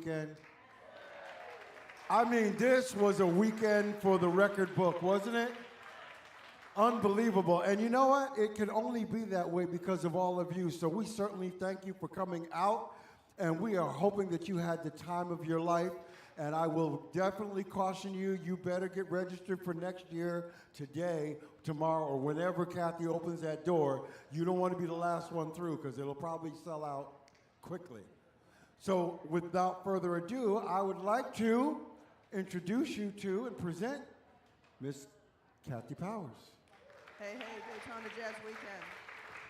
weekend? I mean, this was a weekend for the record book, wasn't it? Unbelievable. And you know what? It can only be that way because of all of you. So we certainly thank you for coming out, and we are hoping that you had the time of your life. And I will definitely caution you, you better get registered for next year, today, tomorrow, or whenever Kathy opens that door. You don't want to be the last one through because it'll probably sell out quickly. So without further ado, I would like to introduce you to and present Miss Kathy Powers. Hey, Daytona Jazz Weekend.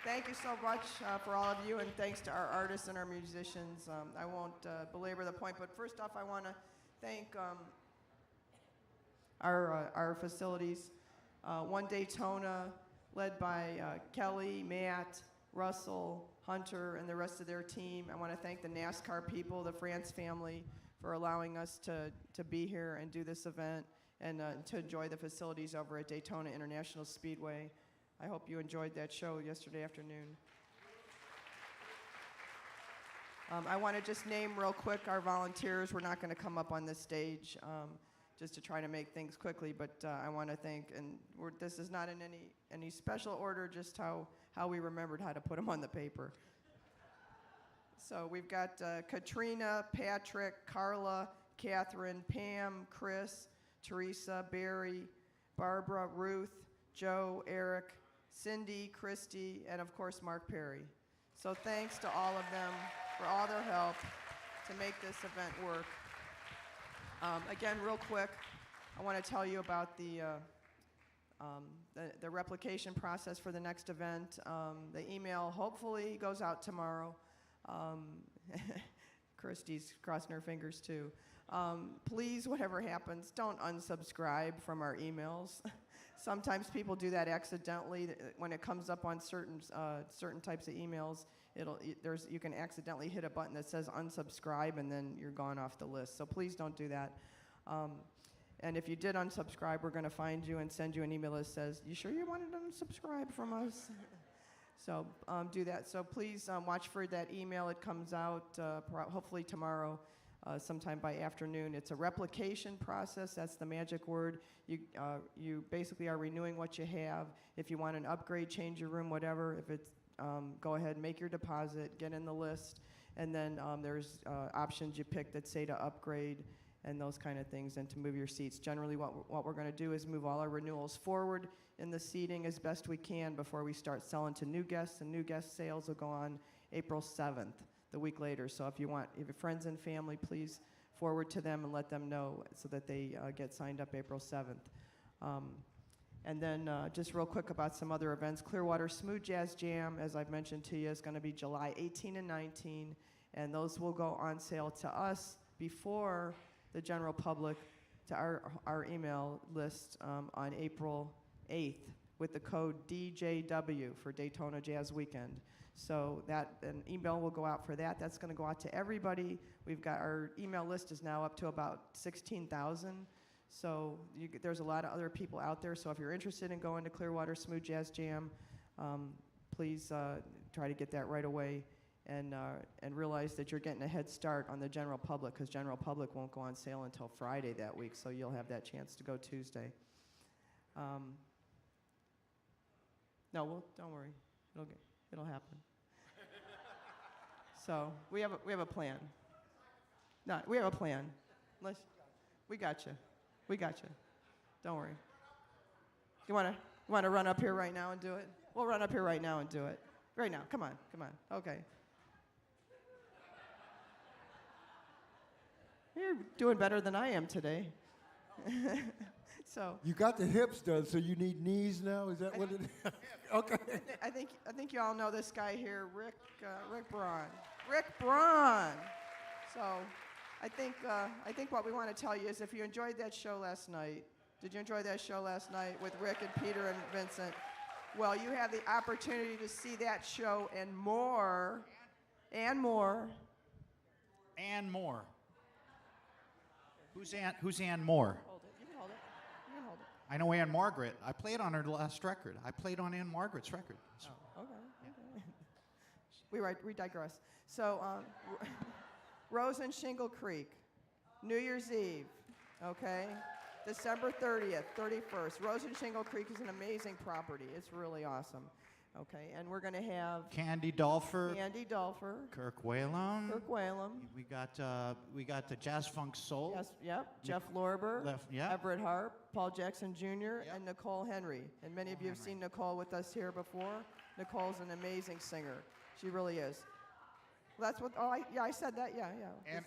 Thank you so much for all of you, and thanks to our artists and our musicians. I won't belabor the point, but first off, I want to thank our facilities. One Daytona, led by Kelly, Matt, Russell, Hunter, and the rest of their team. I want to thank the NASCAR people, the France family, for allowing us to be here and do this event and to enjoy the facilities over at Daytona International Speedway. I hope you enjoyed that show yesterday afternoon. I want to just name real quick our volunteers. We're not going to come up on this stage just to try to make things quickly, but I want to thank, and this is not in any special order, just how we remembered how to put them on the paper. So we've got Katrina, Patrick, Carla, Catherine, Pam, Chris, Teresa, Barry, Barbara, Ruth, Joe, Eric, Cindy, Christy, and of course Mark Perry. So thanks to all of them for all their help to make this event work. Again, real quick, I want to tell you about the replication process for the next event. The email hopefully goes out tomorrow. Christy's crossing her fingers too. Please, whatever happens, don't unsubscribe from our emails. Sometimes people do that accidentally. When it comes up on certain types of emails, you can accidentally hit a button that says unsubscribe, and then you're gone off the list. So please don't do that. And if you did unsubscribe, we're going to find you and send you an email that says, "You sure you wanted to unsubscribe from us?" So do that. So please watch for that email. It comes out hopefully tomorrow. Sometime by afternoon. It's a replication process. That's the magic word. You basically are renewing what you have. If you want an upgrade, change your room, whatever. If it's go ahead, make your deposit, get in the list, and then there's options you pick that say to upgrade and those kind of things, and to move your seats. Generally, what we're going to do is move all our renewals forward in the seating as best we can before we start selling to new guests, and new guest sales will go on April 7th. The week later. So if you have friends and family, please forward to them and let them know so that they get signed up April 7th. And then just real quick about some other events. Clearwater Smooth Jazz Jam, as I've mentioned to you, is going to be July 18 and 19, and those will go on sale to us before the general public, to our email list on April 8th with the code DJW for Daytona Jazz Weekend. So an email will go out for that. That's going to go out to everybody. Our email list is now up to about 16,000. So there's a lot of other people out there. So if you're interested in going to Clearwater Smooth Jazz Jam, please try to get that right away, and realize that you're getting a head start on the general public, because general public won't go on sale until Friday that week. So you'll have that chance to go Tuesday. No, don't worry. It'll happen. So we have a plan. No, we have a plan. We got you. Don't worry. You want to run up here right now and do it? We'll run up here right now and do it. Right now. Come on. Okay. You're doing better than I am today. So you got the hips done, so you need knees now. Is that what it is? Okay. I think you all know this guy here, Rick Braun. Rick Braun. So I think what we want to tell you is, if you enjoyed that show last night, did you enjoy that show last night with Rick and Peter and Vincent? Well, you have the opportunity to see that show and more. Who's Ann Moore? Hold it. You can hold it. I know Ann Margaret. I played on her last record. I played on Ann Margaret's record. Oh, okay. We digress. So Rose and Shingle Creek, New Year's Eve, okay? December 30th, 31st. Rose and Shingle Creek is an amazing property. It's really awesome. Okay, and we're going to have Candy Dolfer, Andy Dulfer, Kirk Whalum. Kirk Whalum, We got the Jazz Funk Soul. yes, yep, Jeff Lorber, Yeah. Everett Harp, Paul Jackson Jr., Yep. and Nicole Henry. And many of you have seen Nicole with us here before. Nicole's an amazing singer. She really is. Well, that's what, I said that, yeah.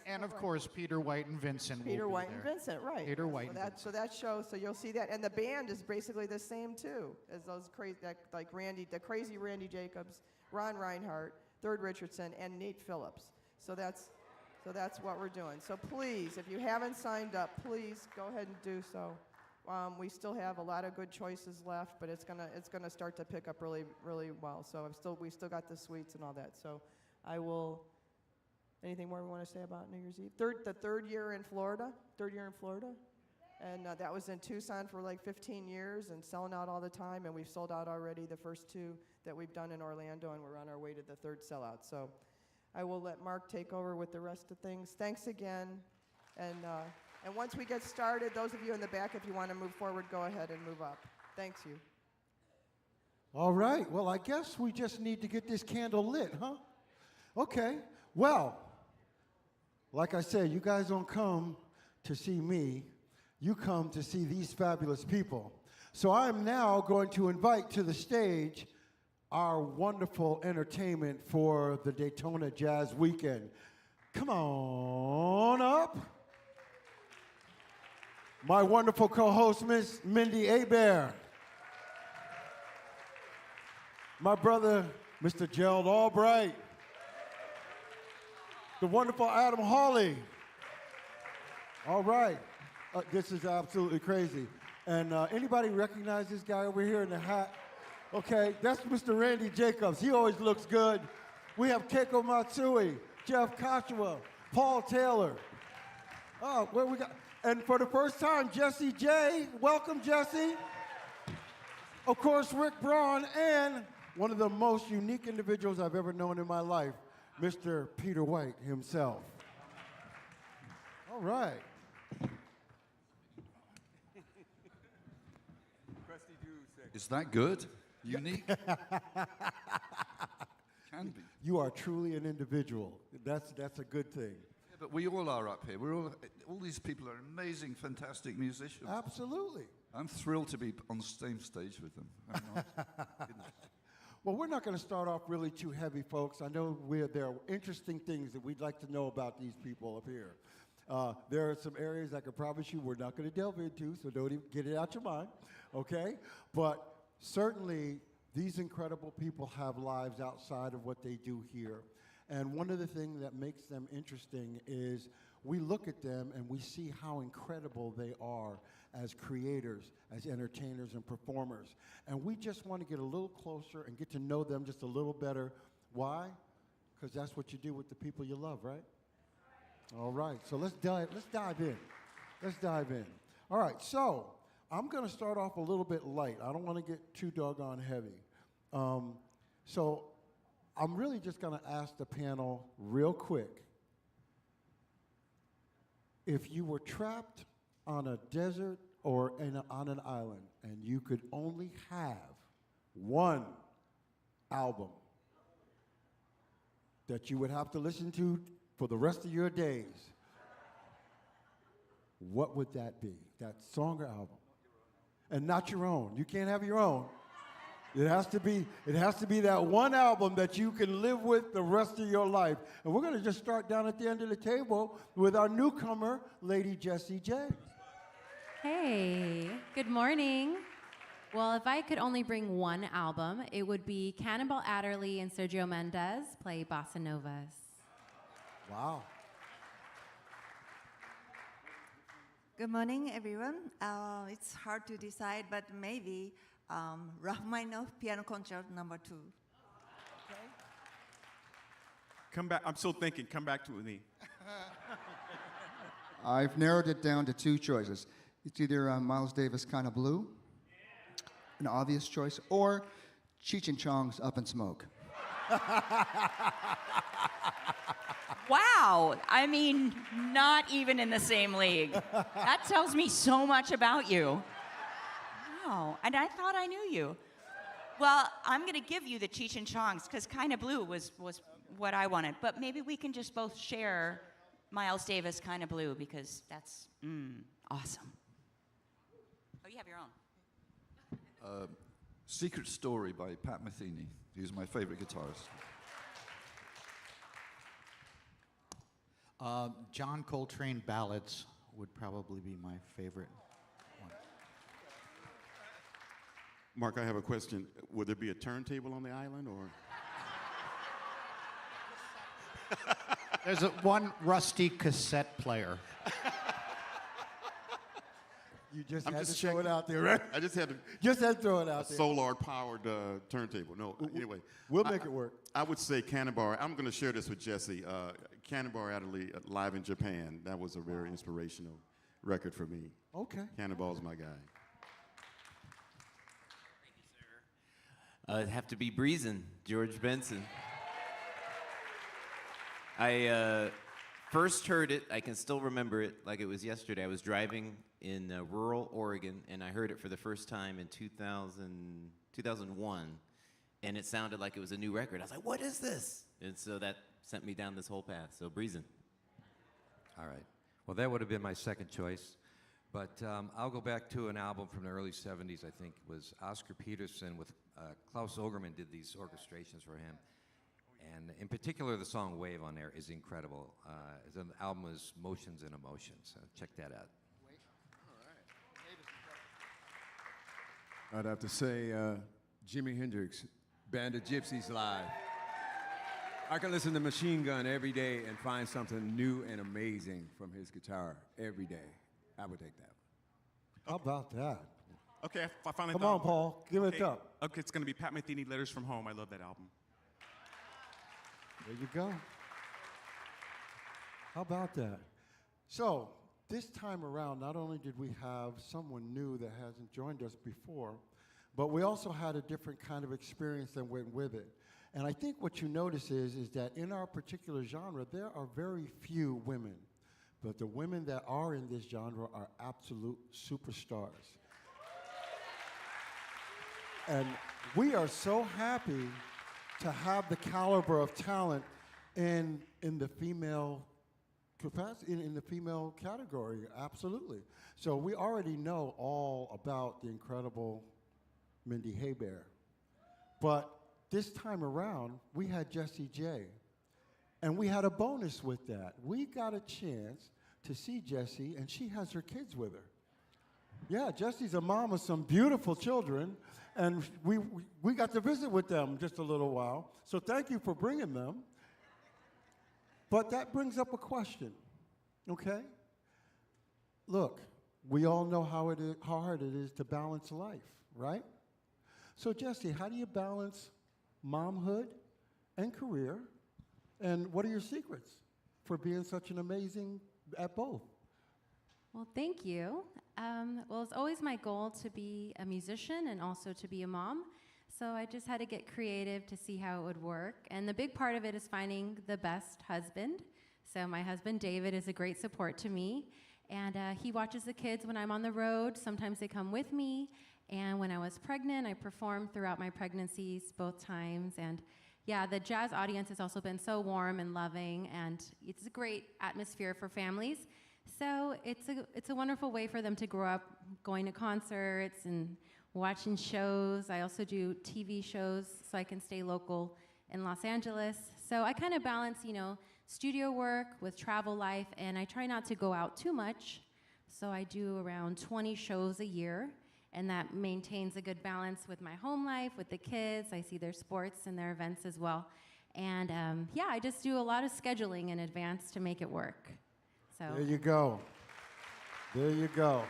And of Right. course, Peter White and Vincent Peter will be White there. and Vincent, right. Peter White So and that shows, so you'll see that. And the band is basically the same, too, as those crazy, like Randy, the crazy Randy Jacobs, Ron Reinhardt, Third Richardson, and Nate Phillips. So that's what we're doing. So please, if you haven't signed up, please go ahead and do so. We still have a lot of good choices left, but it's gonna start to pick up really, really well. So we still got the suites and all that. So I will. Anything more we want to say about New Year's Eve? The third year in Florida, and that was in Tucson for like 15 years and selling out all the time. And we've sold out already the first two that we've done in Orlando, and we're on our way to the third sellout. So I will let Mark take over with the rest of things. Thanks again, and once we get started, those of you in the back, if you want to move forward, go ahead and move up. Thanks you. All right. Well, I guess we just need to get this candle lit, huh? Okay. Well, like I said, you guys don't come to see me. You come to see these fabulous people. So I'm now going to invite to the stage our wonderful entertainment for the Daytona Jazz Weekend. Come on up. My wonderful co-host, Miss Mindi Abair. My brother, Mr. Gerald Albright. The wonderful Adam Hawley. All right. This is absolutely crazy. And anybody recognize this guy over here in the hat? Okay, that's Mr. Randy Jacobs. He always looks good. We have Keiko Matsui, Jeff Kashiwa, Paul Taylor. Oh, where we got? And for the first time, Jessy J. Welcome, Jessy. Of course, Rick Braun, and one of the most unique individuals I've ever known in my life, Mr. Peter White himself. All right. Is that good? Unique? Can be. You are truly an individual. That's a good thing. Yeah, but we all are up here. All these people are amazing, fantastic musicians. Absolutely. I'm thrilled to be on the same stage with them. I'm not. Well, we're not going to start off really too heavy, folks. I know there are interesting things that we'd like to know about these people up here. There are some areas I could promise you we're not going to delve into, so don't even get it out your mind, okay? But certainly, these incredible people have lives outside of what they do here. And one of the things that makes them interesting is we look at them and we see how incredible they are as creators, as entertainers and performers. And we just want to get a little closer and get to know them just a little better. Why? Because that's what you do with the people you love, right? All right, so let's dive in. Let's dive in. All right, so I'm going to start off a little bit light. I don't want to get too doggone heavy. So I'm really just going to ask the panel real quick. If you were trapped on a desert or on an island and you could only have one album that you would have to listen to for the rest of your days, what would that be? That song or album? And not your own. You can't have your own. It has to be that one album that you can live with the rest of your life. And we're going to just start down at the end of the table with our newcomer, Lady Jessy J. Hey, good morning. Well, if I could only bring one album, it would be Cannonball Adderley and Sergio Mendes play Bossa Novas. Wow. Good morning, everyone. It's hard to decide, but maybe Rachmaninoff Piano Concerto No. 2. Okay. Come back. I'm still thinking. Come back to me. I've narrowed it down to two choices. It's either Miles Davis' Kind of Blue, an obvious choice, or Cheech and Chong's Up in Smoke. Wow. I mean, not even in the same league. That tells me so much about you. Wow. And I thought I knew you. Well, I'm going to give you the Cheech and Chongs because Kinda Blue was what I wanted. But maybe we can just both share Miles Davis Kinda Blue because that's awesome. Oh, you have your own. Secret Story by Pat Metheny. He's my favorite guitarist. John Coltrane ballads would probably be my favorite one. Mark, I have a question. Would there be a turntable on the island, or? There's one rusty cassette player. You just I'm had just to throw it checking. out there, right? I just had to. Just had to throw it out there. Solar-powered turntable. No, anyway. We'll make it work. I would say Cannonball. I'm going to share this with Jessy. Cannonball Adderley live in Japan. That was a very inspirational record for me. Okay. Cannonball's my guy. It'd have to be Breezin', George Benson. I first heard it, I can still remember it like it was yesterday. I was driving in rural Oregon, and I heard it for the first time in 2001, and it sounded like it was a new record. I was like, what is this? And so that sent me down this whole path, so Breezin'. All right. Well, that would have been my second choice. But I'll go back to an album from the early 70s, I think it was Oscar Peterson with Klaus Ogerman did these orchestrations for him. And in particular, the song Wave on there is incredible. The album is Motions and Emotions. Check that out. I'd have to say Jimi Hendrix, Band of Gypsies Live. I can listen to Machine Gun every day and find something new and amazing from his guitar every day. I would take that. How about that? Okay, I finally Come thought. on, Paul. Give it up. Okay, it's going to be Pat Metheny, Letters from Home. I love that album. There you go. How about that? So, this time around, not only did we have someone new that hasn't joined us before, but we also had a different kind of experience that went with it. And I think what you notice is that in our particular genre, there are very few women. But the women that are in this genre are absolute superstars. And we are so happy to have the caliber of talent in the female capacity, in the female category, absolutely. So we already know all about the incredible Mindi Abair. But this time around, we had Jessy J. And we had a bonus with that. We got a chance to see Jessy, and she has her kids with her. Yeah, Jessy's a mom of some beautiful children, and we got to visit with them just a little while. So thank you for bringing them. But that brings up a question, okay? Look, we all know how hard it is to balance life, right? So Jessy, how do you balance momhood and career? And what are your secrets for being such an amazing at both? Well, thank you. Well, it's always my goal to be a musician and also to be a mom. So I just had to get creative to see how it would work. And the big part of it is finding the best husband. So my husband, David, is a great support to me. And he watches the kids when I'm on the road. Sometimes they come with me. And when I was pregnant, I performed throughout my pregnancies both times. And yeah, the jazz audience has also been so warm and loving, and it's a great atmosphere for families. So it's a wonderful way for them to grow up going to concerts and watching shows. I also do TV shows so I can stay local in Los Angeles. So I kind of balance, studio work with travel life, and I try not to go out too much. So I do around 20 shows a year. And that maintains a good balance with my home life, with the kids. I see their sports and their events as well. And yeah, I just do a lot of scheduling in advance to make it work. So there you go. There you go.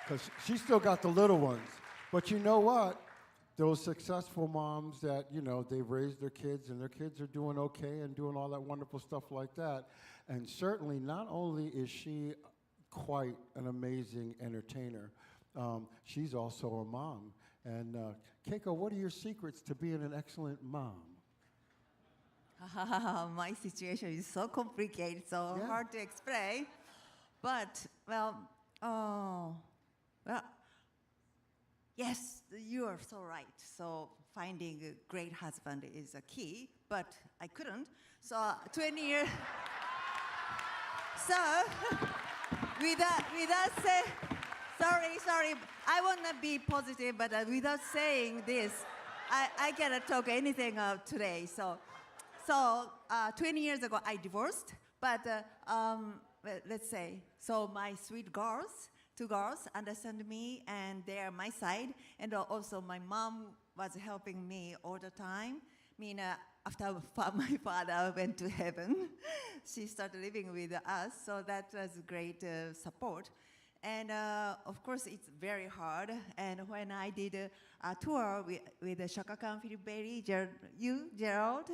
Because she still got the little ones. But you know what? Those successful moms that, they've raised their kids and their kids are doing okay and doing all that wonderful stuff like that. And certainly not only is she quite an amazing entertainer, she's also a mom. And Keiko, what are your secrets to being an excellent mom? My situation is so complicated, so Yeah. hard to explain. But, well, yes, you are so right. So finding a great husband is a key, but I couldn't. So 20 years. So without say, sorry, I want to be positive, but without saying this, I cannot talk anything today. So 20 years ago, I divorced, but let's say, so my sweet girls, 2 girls, understand me, and they are my side, and also my mom was helping me all the time. I mean, after my father went to heaven, she started living with us, so that was great support. And of course, it's very hard. And when I did a tour with Shaka Khan, Philip Bailey, Gerald,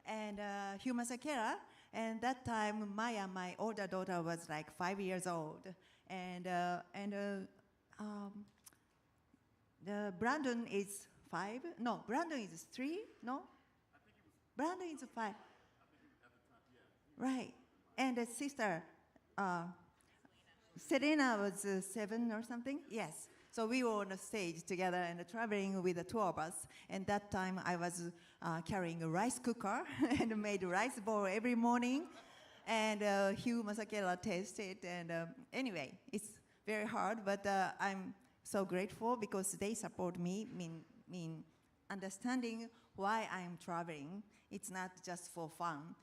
and Hugh Masakera, and that time Maya, my older daughter, was like 5 years old, and Brandon is 5. No, Brandon is 3. No, Brandon is 5. Right, and the sister. Serena was 7 or something? Yes. So we were on a stage together and traveling with the 2 of us. And that time I was carrying a rice cooker and made rice bowl every morning. And Hugh Masakela tasted. And anyway, it's very hard, but I'm so grateful because they support me, mean understanding why I'm traveling. It's not just for fun.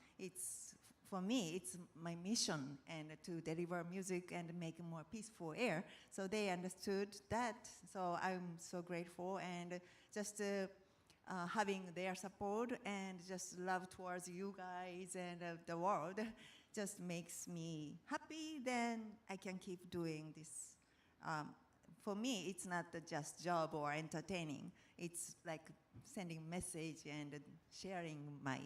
For me, it's my mission and to deliver music and make a more peaceful air. So they understood that. So I'm so grateful, and just having their support and just love towards you guys and the world just makes me happy. Then I can keep doing this. For me, it's not just job or entertaining. It's like sending message and sharing my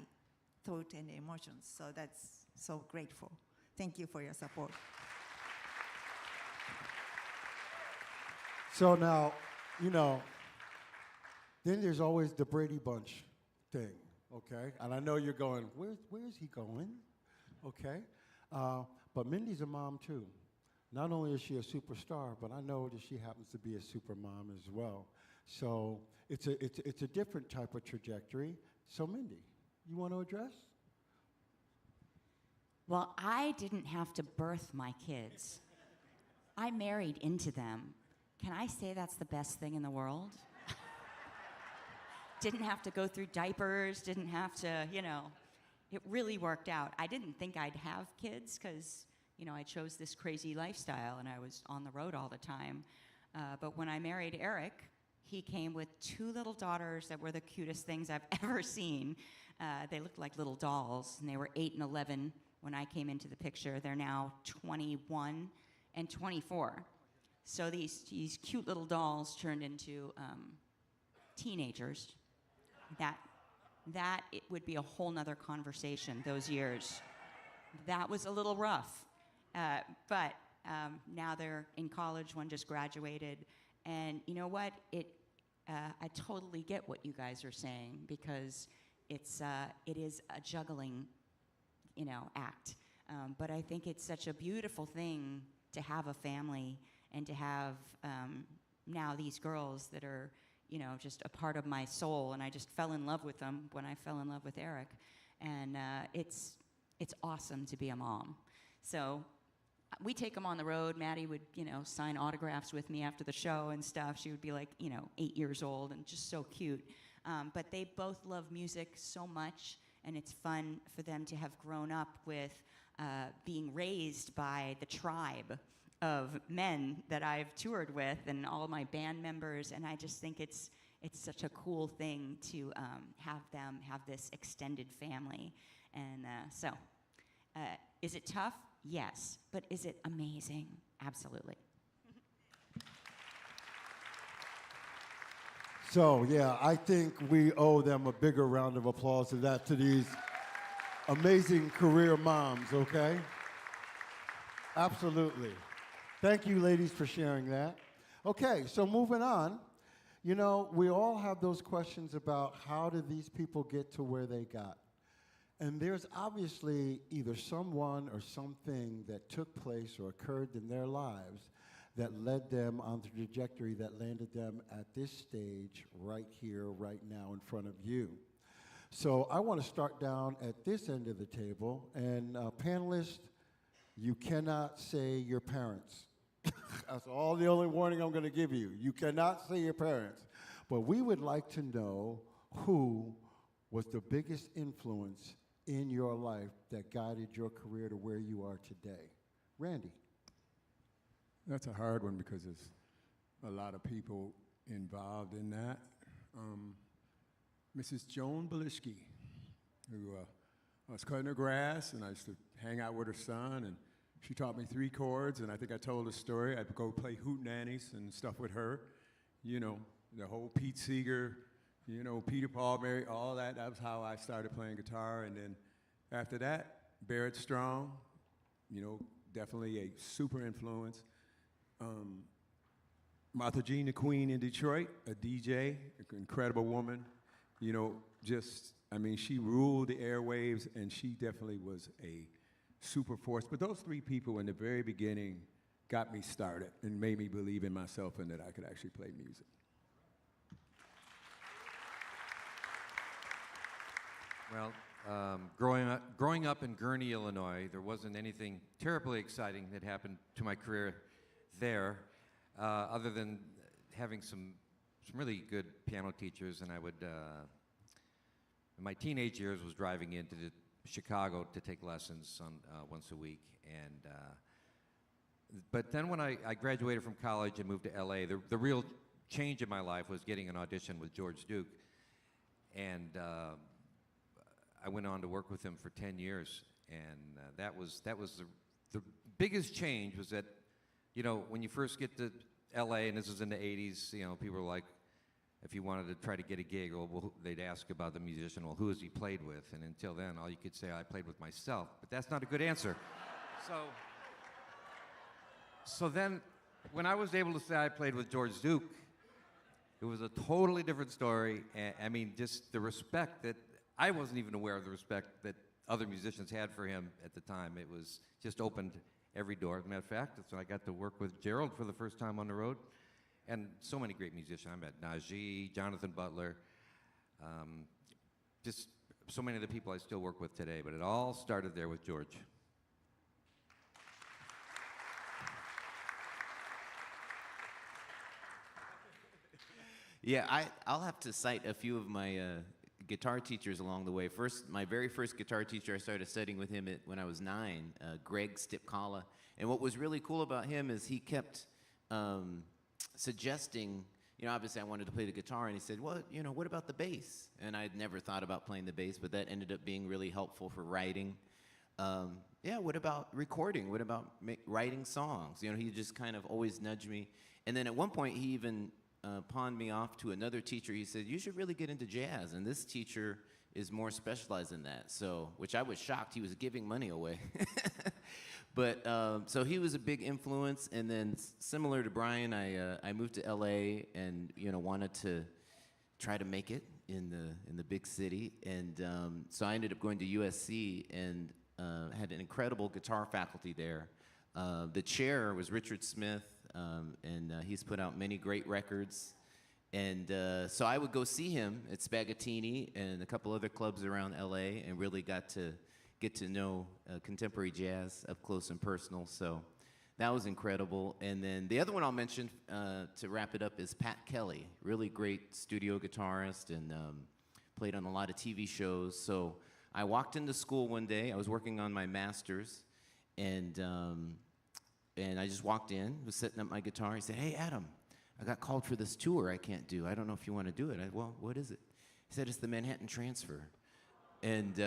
thought and emotions. So that's so grateful. Thank you for your support. So now, then there's always the Brady Bunch thing, okay? And I know you're going, where's he going? Okay? But Mindy's a mom too. Not only is she a superstar, but I know that she happens to be a super mom as well. So it's a different type of trajectory. So Mindy, you want to address? Well, I didn't have to birth my kids. I married into them. Can I say that's the best thing in the world? Didn't have to go through diapers, didn't have to, it really worked out. I didn't think I'd have kids because, I chose this crazy lifestyle and I was on the road all the time. But when I married Eric, he came with 2 little daughters that were the cutest things I've ever seen. They looked like little dolls, and they were 8 and 11 when I came into the picture. They're now 21 and 24. So these cute little dolls turned into teenagers. That it would be a whole nother conversation, those years. That was a little rough. But now they're in college, one just graduated. And you know what? I totally get what you guys are saying, because it is a juggling, act. But I think it's such a beautiful thing to have a family and to have now these girls that are, just a part of my soul. And I just fell in love with them when I fell in love with Eric. And it's awesome to be a mom. So we take them on the road. Maddie would, sign autographs with me after the show and stuff. She would be like, 8 years old and just so cute. But they both love music so much, and it's fun for them to have grown up with being raised by the tribe of men that I've toured with and all of my band members. And I just think it's such a cool thing to have them have this extended family. And so, is it tough? Yes. But is it amazing? Absolutely. So, yeah, I think we owe them a bigger round of applause to these amazing career moms, okay? Absolutely. Thank you, ladies, for sharing that. Okay, so moving on. We all have those questions about how did these people get to where they got? And there's obviously either someone or something that took place or occurred in their lives that led them on the trajectory that landed them at this stage right here, right now in front of you. So I want to start down at this end of the table. And panelists, you cannot say your parents. That's all the only warning I'm going to give you. You cannot say your parents. But we would like to know who was the biggest influence in your life that guided your career to where you are today. Randy. That's a hard one because there's a lot of people involved in that. Mrs. Joan Belishki, who I was cutting her grass, and I used to hang out with her son, and she taught me 3 chords, and I think I told a story. I'd go play hootenannies and stuff with her. You know, the whole Pete Seeger, you know, Peter Paul, Mary, all that. That was how I started playing guitar. And then after that, Barrett Strong, you know, definitely a super influence. Martha Jean, the Queen in Detroit, a DJ, an incredible woman. You know, just, I mean, she ruled the airwaves, and she definitely was a super force. But those 3 people in the very beginning got me started and made me believe in myself and that I could actually play music. Well, growing up in Gurnee, Illinois, there wasn't anything terribly exciting that happened to my career there, other than having some really good piano teachers. And I would, in my teenage years, was driving into Chicago to take lessons on once a week. And but then when I graduated from college and moved to LA, the real change in my life was getting an audition with George Duke. And I went on to work with him for 10 years, and that was the biggest change. Was that, you know, when you first get to LA, and this was in the 80s, you know, people were like, if you wanted to try to get a gig, well, they'd ask about the musician, well, who has he played with? And until then, all you could say, I played with myself, but that's not a good answer. So then, when I was able to say I played with George Duke, it was a totally different story. I mean, just the respect that, I wasn't even aware of the respect that other musicians had for him at the time. It was just opened every door. As a matter of fact, that's when I got to work with Gerald for the first time on the road. And so many great musicians. I met Najee, Jonathan Butler, just so many of the people I still work with today. But it all started there with George. Yeah, I'll have to cite a few of my guitar teachers along the way. First, my very first guitar teacher, I started studying with him when I was 9, Greg Stipkala. And what was really cool about him is he kept suggesting, you know, obviously I wanted to play the guitar, and he said, well, you know, what about the bass? And I'd never thought about playing the bass, but that ended up being really helpful for writing. Yeah, what about recording? What about writing songs? You know, he just kind of always nudged me. And then at one point, he even pawned me off to another teacher. He said, you should really get into jazz, and this teacher is more specialized in that. So, which I was shocked. He was giving money away. But, so he was a big influence, and then similar to Brian, I moved to LA and, you know, wanted to try to make it in the big city. And so I ended up going to USC and had an incredible guitar faculty there. The chair was Richard Smith, and he's put out many great records. And so I would go see him at Spaghettini and a couple other clubs around LA, and really got to get to know contemporary jazz up close and personal. So that was incredible. And then the other one I'll mention to wrap it up is Pat Kelly, really great studio guitarist, and played on a lot of TV shows. So I walked into school one day. I was working on my master's, and I just walked in, was setting up my guitar. He said, hey, Adam, I got called for this tour I can't do. I don't know if you want to do it. Well, what is it? He said, it's the Manhattan Transfer. And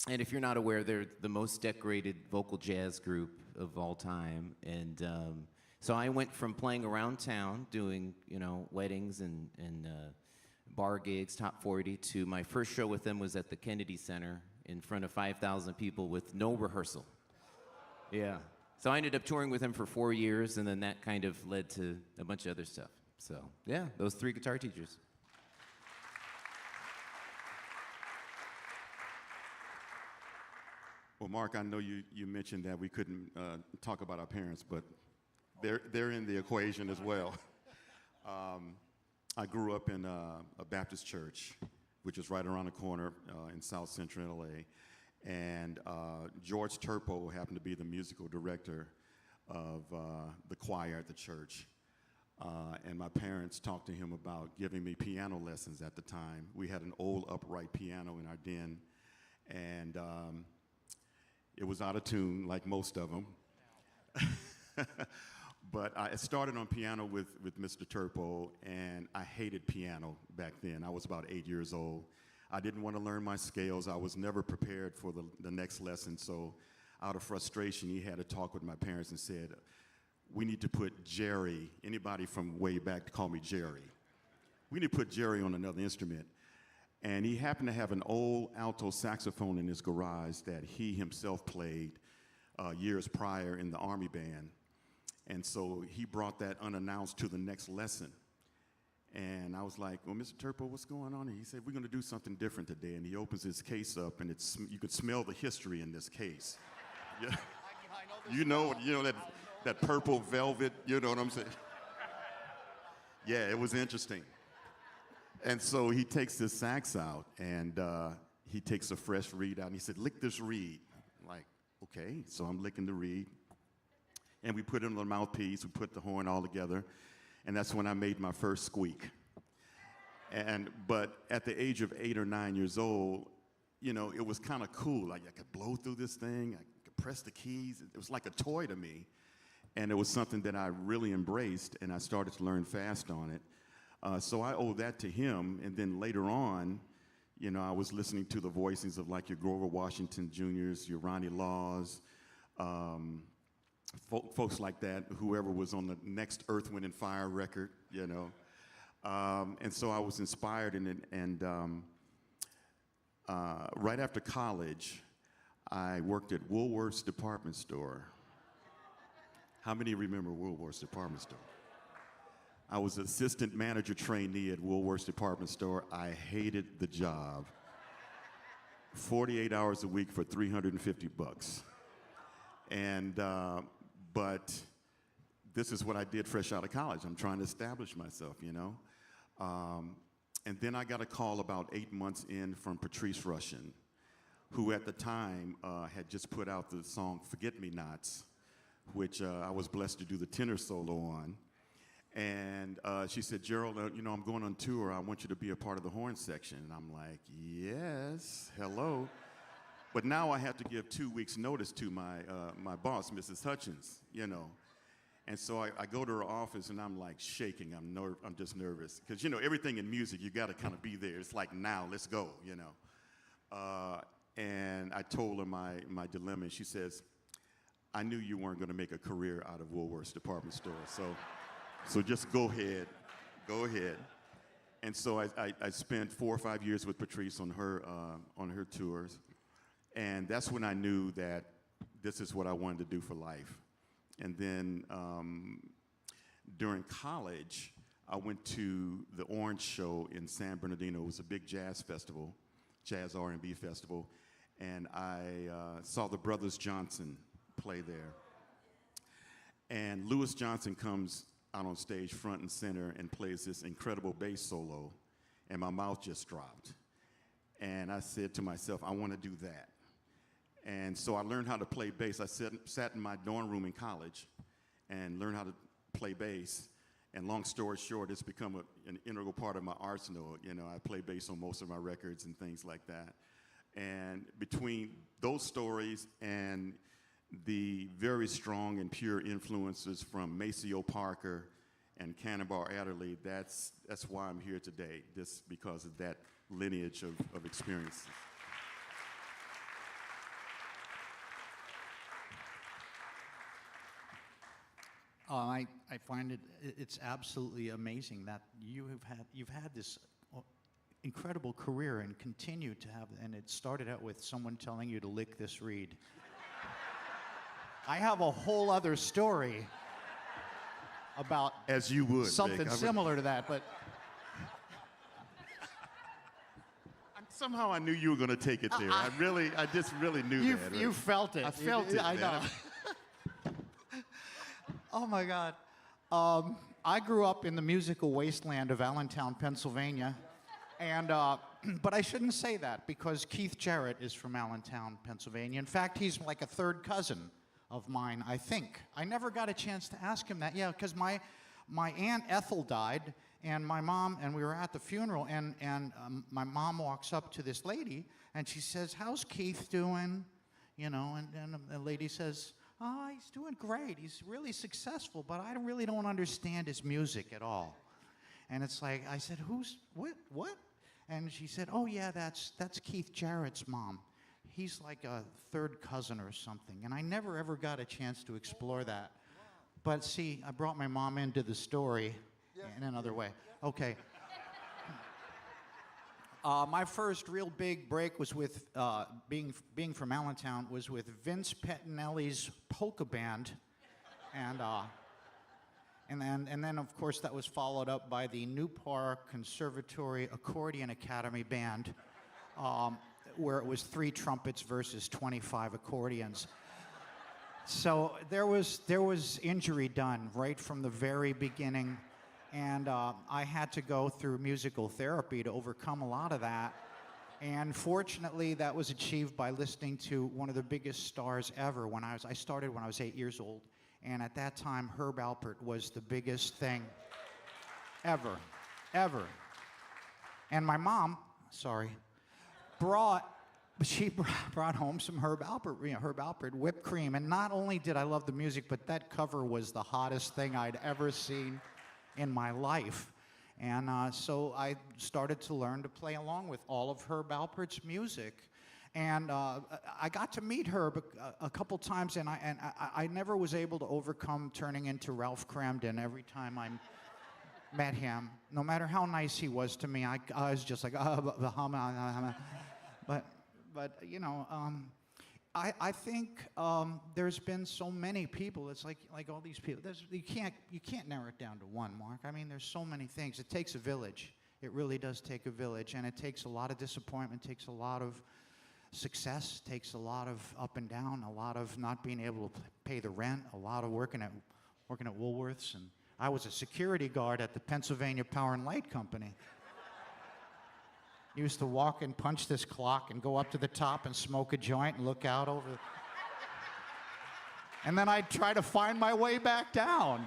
if you're not aware, they're the most decorated vocal jazz group of all time. And so I went from playing around town, doing, you know, weddings and bar gigs, top 40, to my first show with them was at the Kennedy Center in front of 5,000 people with no rehearsal. Yeah. So I ended up touring with him for 4 years, and then that kind of led to a bunch of other stuff. So, yeah, those 3 guitar teachers. Mark, I know you mentioned that we couldn't talk about our parents, but they're in the equation as well. I grew up in a Baptist church, which is right around the corner in South Central LA. And George Turpo happened to be the musical director of the choir at the church. And my parents talked to him about giving me piano lessons at the time. We had an old upright piano in our den, and it was out of tune, like most of them. But I started on piano with Mr. Turpo, and I hated piano back then. I was about 8 years old. I didn't want to learn my scales. I was never prepared for the next lesson, so out of frustration, he had a talk with my parents and said, we need to put Jerry, anybody from way back to call me Jerry. We need to put Jerry on another instrument. And he happened to have an old alto saxophone in his garage that he himself played years prior in the Army band. And so he brought that unannounced to the next lesson. And I was like, well, Mr. Turpo, what's going on here? He said, we're going to do something different today. And he opens his case up, and you could smell the history in this case. Yeah. You know that purple velvet, you know what I'm saying? Yeah, it was interesting. And so he takes this sax out, and he takes a fresh reed out, and he said, lick this reed. I'm like, okay, so I'm licking the reed. And we put it on the mouthpiece, we put the horn all together, and that's when I made my first squeak. But at the age of 8 or 9 years old, you know, it was kind of cool. Like I could blow through this thing, I could press the keys. It was like a toy to me. And it was something that I really embraced, and I started to learn fast on it. So I owe that to him. And then later on, you know, I was listening to the voicings of like your Grover Washington Jr.'s, your Ronnie Laws, folks like that, whoever was on the next Earth, Wind, and Fire record, you know. And so I was inspired in it. And right after college, I worked at Woolworth's department store. How many remember Woolworth's department store? I was assistant manager trainee at Woolworth's department store. I hated the job. 48 hours a week for $350. And, but this is what I did fresh out of college. I'm trying to establish myself, you know. And then I got a call about 8 months in from Patrice Rushen, who at the time had just put out the song Forget-Me-Nots, which I was blessed to do the tenor solo on. And she said, Gerald, you know, I'm going on tour. I want you to be a part of the horn section. And I'm like, yes, hello. But now I have to give 2 weeks notice to my boss, Mrs. Hutchins, you know. And so I go to her office, and I'm like shaking. I'm just nervous. Because, you know, everything in music, you got to kind of be there. It's like, now, let's go, you know. And I told her my dilemma, and she says, I knew you weren't going to make a career out of Woolworth's department store, so just go ahead. And so I spent 4 or 5 years with Patrice on her tours, and that's when I knew that this is what I wanted to do for life. And then during college, I went to the Orange Show in San Bernardino. It was a big jazz festival, jazz R&B festival, and I saw the Brothers Johnson play there. And Louis Johnson comes out on stage front and center and plays this incredible bass solo, and my mouth just dropped. And I said to myself, I want to do that. And so I learned how to play bass. I sat in my dorm room in college and learned how to play bass. And long story short, it's become an integral part of my arsenal. You know, I play bass on most of my records and things like that. And between those stories and the very strong and pure influences from Maceo Parker and Cannonball Adderley, that's why I'm here today, just because of that lineage of experiences. I find it's absolutely amazing that you've had this incredible career and continue to have, and it started out with someone telling you to lick this reed. I have a whole other story about as you would something Vic. similar to that, but Somehow I knew you were going to take it there. I just really knew that. You felt it. I felt it, I man. know. Oh my God. I grew up in the musical wasteland of Allentown, Pennsylvania, and but I shouldn't say that because Keith Jarrett is from Allentown, Pennsylvania. In fact, he's like a third cousin of mine, I think. I never got a chance to ask him that. Yeah, because my Aunt Ethel died, and my mom, and we were at the funeral, and my mom walks up to this lady, and she says, "How's Keith doing?" You know, and the lady says, "Oh, he's doing great. He's really successful, but I really don't understand his music at all." And it's like, I said, what? And she said, "Oh yeah, that's Keith Jarrett's mom. He's like a third cousin or something." And I never ever got a chance to explore that. But see, I brought my mom into the story in another way. Okay. My first real big break was with being from Allentown was with Vince Pettinelli's polka band, and then of course that was followed up by the New Park Conservatory Accordion Academy band, where it was 3 trumpets versus 25 accordions. So there was injury done right from the very beginning. And I had to go through musical therapy to overcome a lot of that. And fortunately, that was achieved by listening to one of the biggest stars ever. I started when I was 8 years old. And at that time, Herb Alpert was the biggest thing ever. And my mom, brought home some Herb Alpert whipped cream. And not only did I love the music, but that cover was the hottest thing I'd ever seen in my life. And so I started to learn to play along with all of Herb Alpert's music. And I got to meet Herb a couple times, and I never was able to overcome turning into Ralph Cramden every time I met him. No matter how nice he was to me, I was just like, but you know, I think there's been so many people. It's like all these people. You can't narrow it down to one, Mark. I mean, there's so many things. It takes a village. It really does take a village, and it takes a lot of disappointment. Takes a lot of success. Takes a lot of up and down. A lot of not being able to pay the rent. A lot of working at Woolworths, and I was a security guard at the Pennsylvania Power and Light Company. Used to walk and punch this clock and go up to the top and smoke a joint and look out over. And then I'd try to find my way back down.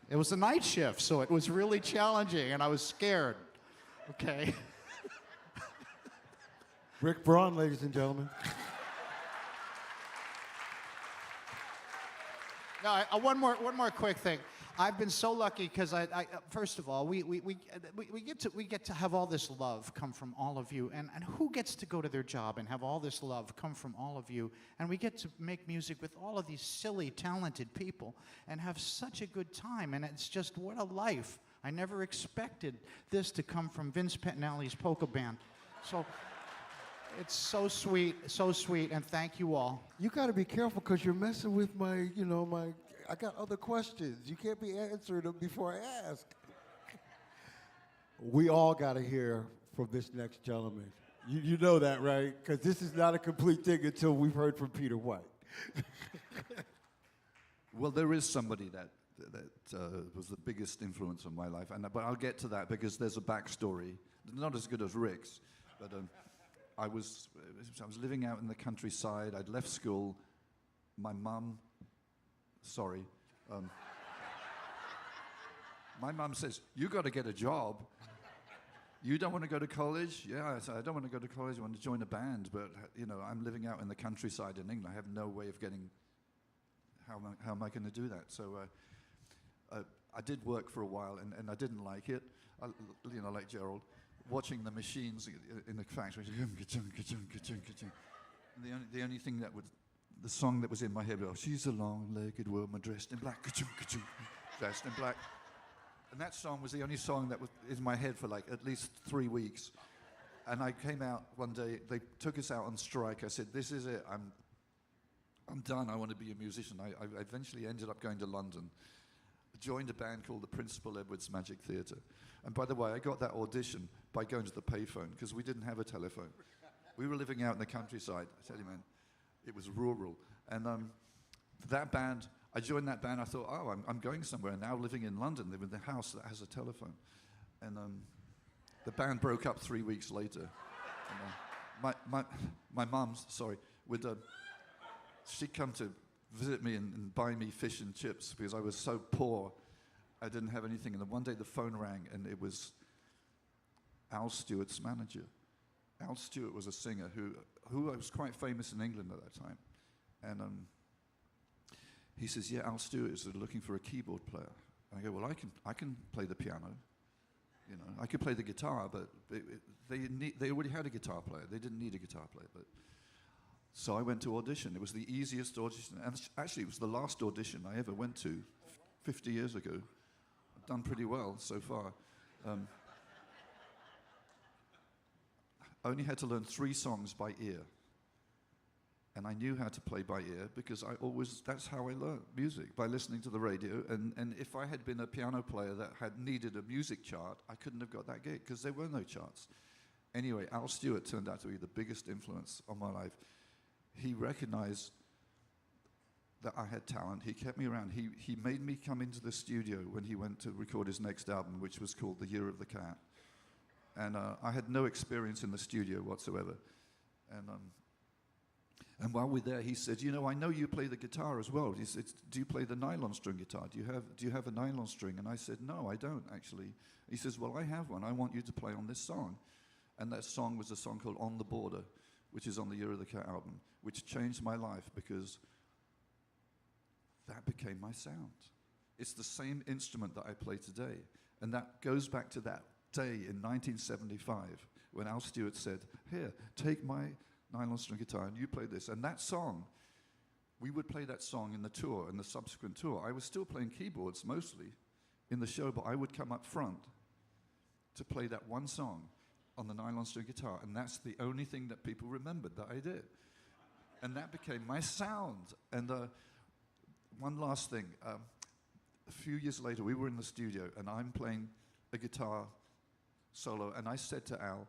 It was a night shift, so it was really challenging, and I was scared. Okay. Rick Braun, ladies and gentlemen. No, one more quick thing. I've been so lucky because I first of all, we get to have all this love come from all of you, and who gets to go to their job and have all this love come from all of you, and we get to make music with all of these silly, talented people and have such a good time, and it's just what a life. I never expected this to come from Vince Pettinelli's polka band, so. It's so sweet, and thank you all. You got to be careful because you're messing with my. I got other questions. You can't be answering them before I ask. We all got to hear from this next gentleman. You know that, right? Because this is not a complete thing until we've heard from Peter White. Well, there is somebody that was the biggest influence on my life, but I'll get to that because there's a backstory, not as good as Rick's, but I was living out in the countryside. I'd left school. My mum, my mum says, "You got to get a job. You don't want to go to college?" Yeah, I said, "I don't want to go to college. I want to join a band, but I'm living out in the countryside in England. I have no way of getting. How am I going to do that?" So I did work for a while, and I didn't like it. Like Gerald, watching the machines in the factory. And the only thing the song that was in my head was, "She's a long-legged woman dressed in black, dressed in black." And that song was the only song that was in my head for like at least 3 weeks. And I came out one day, they took us out on strike. I said, "This is it, I'm done, I want to be a musician." I eventually ended up going to London, joined a band called the Principal Edwards Magic Theatre. And by the way, I got that audition by going to the payphone because we didn't have a telephone. We were living out in the countryside. I tell you, man, it was rural. And that band, I joined that band. I thought, oh, I'm going somewhere. Now living in London, live in the house that has a telephone. And the band broke up 3 weeks later. And, my mum, would she'd come to visit me and buy me fish and chips because I was so poor, I didn't have anything. And then one day the phone rang, and it was Al Stewart's manager. Al Stewart was a singer who was quite famous in England at that time. And he says, yeah, Al Stewart is looking for a keyboard player. And I go, well, I can play the piano. You know, I could play the guitar, but they already had a guitar player. They didn't need a guitar player. So I went to audition. It was the easiest audition. And actually, it was the last audition I ever went to 50 years ago. I've done pretty well so far. I only had to learn 3 songs by ear. And I knew how to play by ear because that's how I learned music, by listening to the radio. And if I had been a piano player that had needed a music chart, I couldn't have got that gig because there were no charts. Anyway, Al Stewart turned out to be the biggest influence on my life. He recognized that I had talent. He kept me around. He made me come into the studio when he went to record his next album, which was called The Year of the Cat. And I had no experience in the studio whatsoever. And while we're there, he said, you know, I know you play the guitar as well. He said, do you play the nylon string guitar? Do you have a nylon string? And I said, no, I don't, actually. He says, well, I have one. I want you to play on this song. And that song was a song called On the Border, which is on the Year of the Cat album, which changed my life because that became my sound. It's the same instrument that I play today. And that goes back to that day in 1975 when Al Stewart said, here, take my nylon string guitar and you play this. And that song, we would play that song in the tour, in the subsequent tour. I was still playing keyboards mostly in the show, but I would come up front to play that one song on the nylon string guitar, and that's the only thing that people remembered that I did. And that became my sound. And one last thing. A few years later, we were in the studio, and I'm playing a guitar solo, and I said to Al,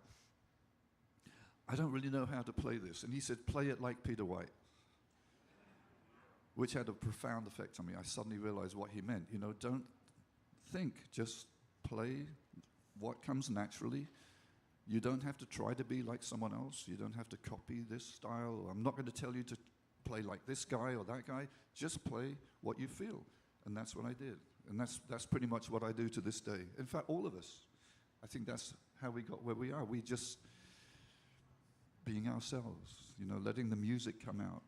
I don't really know how to play this. And he said, play it like Peter White, which had a profound effect on me. I suddenly realized what he meant. You know, don't think, just play what comes naturally. You don't have to try to be like someone else. You don't have to copy this style. I'm not going to tell you to play like this guy or that guy. Just play what you feel. And that's what I did. And that's pretty much what I do to this day. In fact, all of us. I think that's how we got where we are. We just being ourselves, you know, letting the music come out.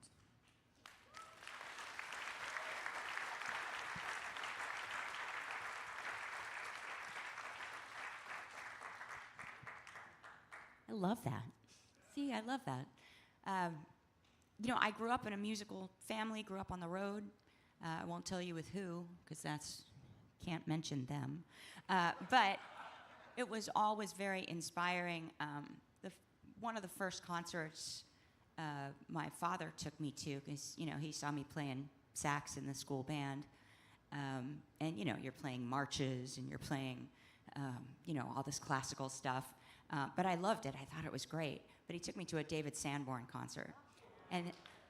I love that. See, I love that. You know, I grew up in a musical family, grew up on the road. I won't tell you with who, because can't mention them. But it was always very inspiring. One of the first concerts my father took me to, because, you know, he saw me playing sax in the school band. And, you know, you're playing marches and you're playing, you know, all this classical stuff. But I loved it. I thought it was great. But he took me to a David Sanborn concert. And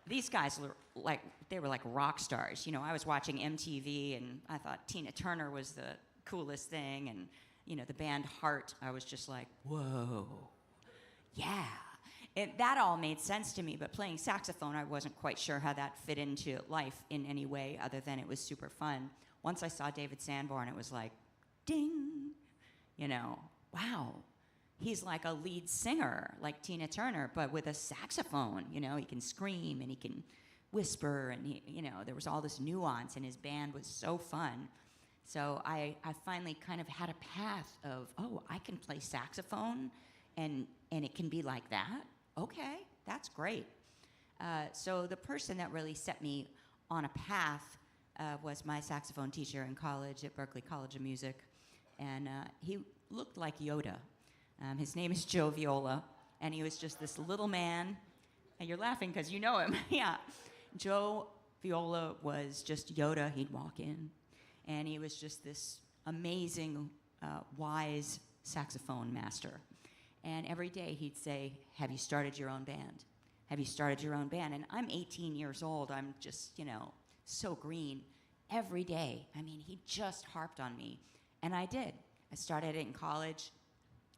these guys were like rock stars. You know, I was watching MTV, and I thought Tina Turner was the coolest thing. And, you know, the band Heart, I was just like, whoa, yeah. And that all made sense to me. But playing saxophone, I wasn't quite sure how that fit into life in any way other than it was super fun. Once I saw David Sanborn, it was like, ding, you know, wow. He's like a lead singer, like Tina Turner, but with a saxophone. You know, he can scream and he can whisper, and he, you know, there was all this nuance, and his band was so fun. So I finally kind of had a path of, oh, I can play saxophone, and it can be like that. Okay, that's great. So the person that really set me on a path was my saxophone teacher in college at Berklee College of Music, and he looked like Yoda. His name is Joe Viola, and he was just this little man. And you're laughing because you know him. Yeah. Joe Viola was just Yoda. He'd walk in, and he was just this amazing, wise saxophone master. And every day he'd say, have you started your own band? Have you started your own band? And I'm 18 years old. I'm just, so green. Every day. I mean, he just harped on me. And I did. I started it in college.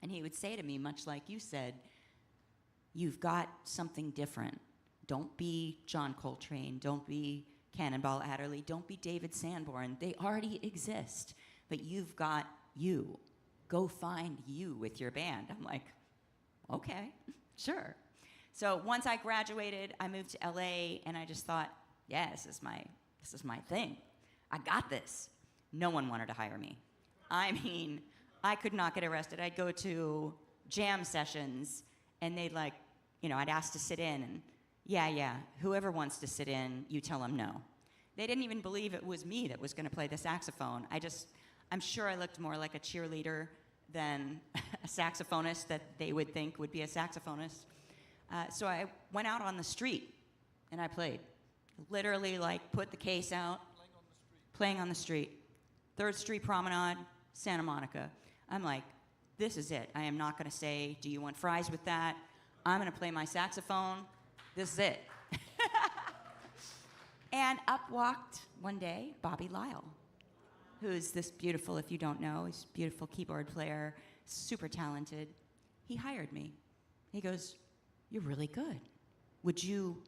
And he would say to me, much like you said, you've got something different. Don't be John Coltrane. Don't be Cannonball Adderley. Don't be David Sanborn. They already exist. But you've got you. Go find you with your band. I'm like, okay, sure. So once I graduated, I moved to LA, and I just thought, yeah, this is my thing. I got this. No one wanted to hire me. I mean, I could not get arrested. I'd go to jam sessions, and they'd I'd ask to sit in, and yeah, whoever wants to sit in, you tell them no. They didn't even believe it was me that was going to play the saxophone. I'm sure I looked more like a cheerleader than a saxophonist that they would think would be a saxophonist. So I went out on the street, and I played. Literally, put the case out, playing on the street. 3rd Street Promenade, Santa Monica. I'm like, this is it. I am not going to say, do you want fries with that? I'm going to play my saxophone. This is it. And up walked one day Bobby Lyle, who's this beautiful, if you don't know, he's a beautiful keyboard player, super talented. He hired me. He goes, you're really good. Would you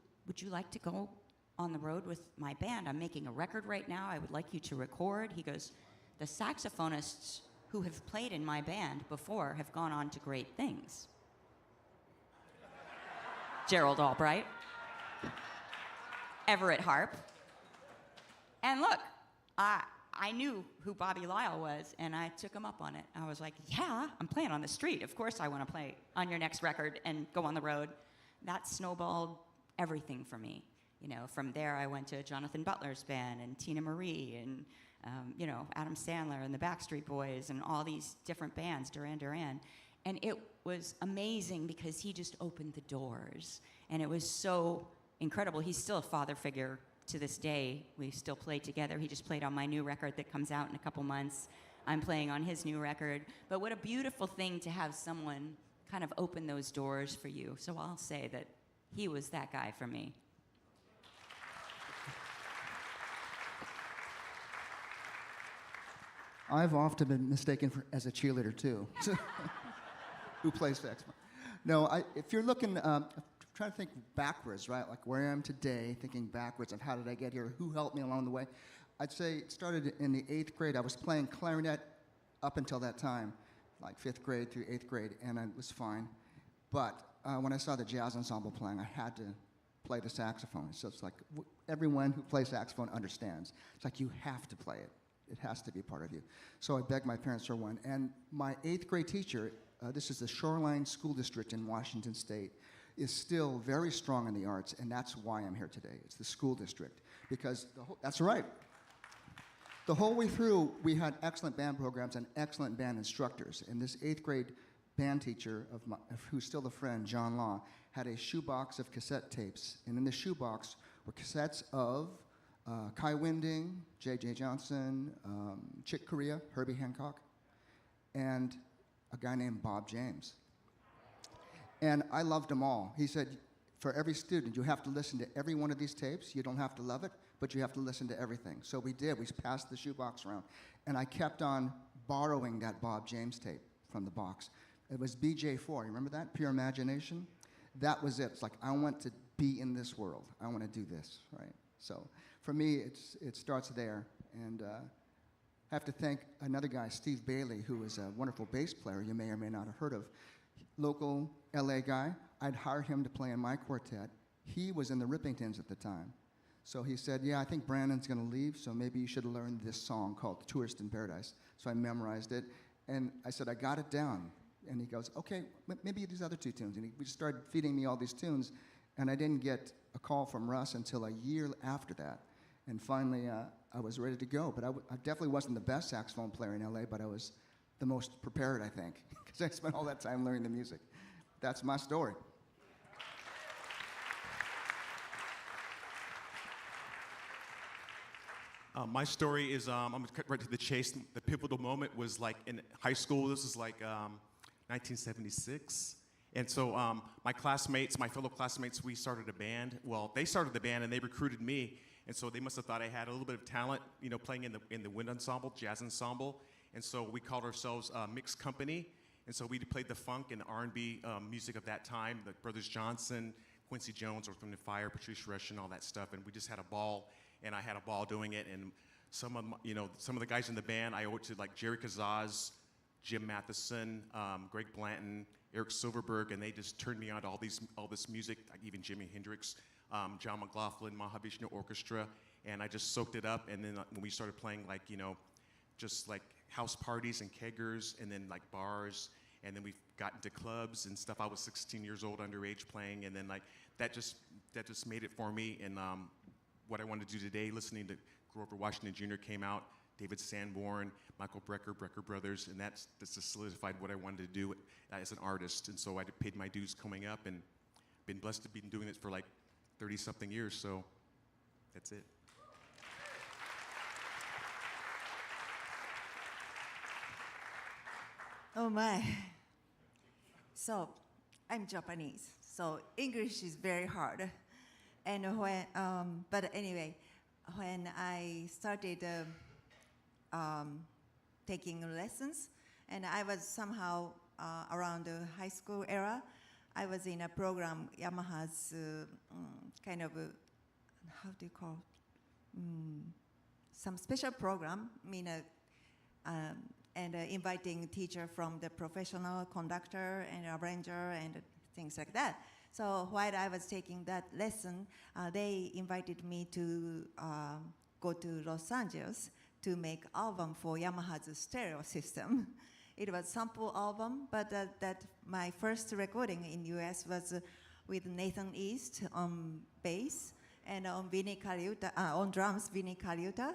like to go on the road with my band? I'm making a record right now. I would like you to record. He goes, the saxophonists who have played in my band before have gone on to great things. Gerald Albright, Everett Harp. And look, I knew who Bobby Lyle was, and I took him up on it. I was like, yeah, I'm playing on the street. Of course I want to play on your next record and go on the road. That snowballed everything for me. From there I went to Jonathan Butler's band and Tina Marie and, Adam Sandler and the Backstreet Boys and all these different bands, Duran Duran. And it was amazing because he just opened the doors. And it was so incredible. He's still a father figure to this day. We still play together. He just played on my new record that comes out in a couple months. I'm playing on his new record. But what a beautiful thing to have someone kind of open those doors for you. So I'll say that he was that guy for me. I've often been mistaken as a cheerleader, too, who plays saxophone. No, if you're looking, trying to think backwards, right? Like where I am today, thinking backwards of how did I get here, who helped me along the way. I'd say it started in the 8th grade. I was playing clarinet up until that time, like 5th grade through 8th grade, and I was fine. But when I saw the jazz ensemble playing, I had to play the saxophone. So it's like everyone who plays saxophone understands. It's like you have to play it. It has to be part of you. So I begged my parents for one. And my 8th grade teacher, this is the Shoreline School District in Washington State, is still very strong in the arts, and that's why I'm here today. It's the school district. Because, that's right. The whole way through, we had excellent band programs and excellent band instructors. And this 8th grade band teacher, who's still a friend, John Law, had a shoebox of cassette tapes. And in the shoebox were cassettes of Kai Winding, J.J. Johnson, Chick Corea, Herbie Hancock, and a guy named Bob James. And I loved them all. He said, for every student, you have to listen to every one of these tapes. You don't have to love it, but you have to listen to everything. So we did. We passed the shoebox around. And I kept on borrowing that Bob James tape from the box. It was BJ4. You remember that? Pure Imagination? That was it. It's like, I want to be in this world. I want to do this, right? So for me, it starts there. And I have to thank another guy, Steve Bailey, who is a wonderful bass player you may or may not have heard of. Local LA guy. I'd hired him to play in my quartet. He was in the Rippingtons at the time. So he said, yeah, I think Brandon's going to leave, so maybe you should learn this song called Tourist in Paradise. So I memorized it. And I said, I got it down. And he goes, okay, maybe these other 2 tunes. And he just started feeding me all these tunes. And I didn't get a call from Russ until a year after that. And finally, I was ready to go. But I definitely wasn't the best saxophone player in LA, but I was the most prepared, I think, because I spent all that time learning the music. That's my story. My story is, I'm going to cut right to the chase. The pivotal moment was like in high school. This was like 1976. And so my classmates, my fellow classmates, we started a band. Well, they started the band and they recruited me. And so they must have thought I had a little bit of talent, you know, playing in the wind ensemble, jazz ensemble. And so we called ourselves Mixed Company. And so we played the funk and R&B music of that time, the Brothers Johnson, Quincy Jones, Earth, Wind and Fire, Patrice Rushen, and all that stuff. And we just had a ball, and I had a ball doing it. And some of the guys in the band, I owe it to like Jerry Kazaz, Jim Matheson, Greg Blanton, Eric Silverberg, and they just turned me on to all this music, like even Jimi Hendrix, John McLaughlin, Mahavishnu Orchestra, and I just soaked it up. And then when we started playing, like, you know, just like house parties and keggers, and then like bars, and then we got into clubs and stuff. I was 16 years old, underage, playing, and then like that just made it for me. And what I wanted to do today, listening to Grover Washington Jr. came out, David Sanborn, Michael Brecker Brothers, and that's just solidified what I wanted to do as an artist. And so I paid my dues coming up, and been blessed to be doing it for like 30-something years. So that's it. Oh my. So I'm Japanese, so English is very hard. And when, but anyway, when I started taking lessons, and I was somehow around the high school era, I was in a program, Yamaha's kind of, how do you call it? Some special program, and inviting teacher from the professional conductor and arranger and things like that. So while I was taking that lesson, they invited me to go to Los Angeles to make album for Yamaha's stereo system. It was sample album, but that my first recording in US was with Nathan East on bass, and on Vinnie Caliuta, on drums, Vinnie Caliuta,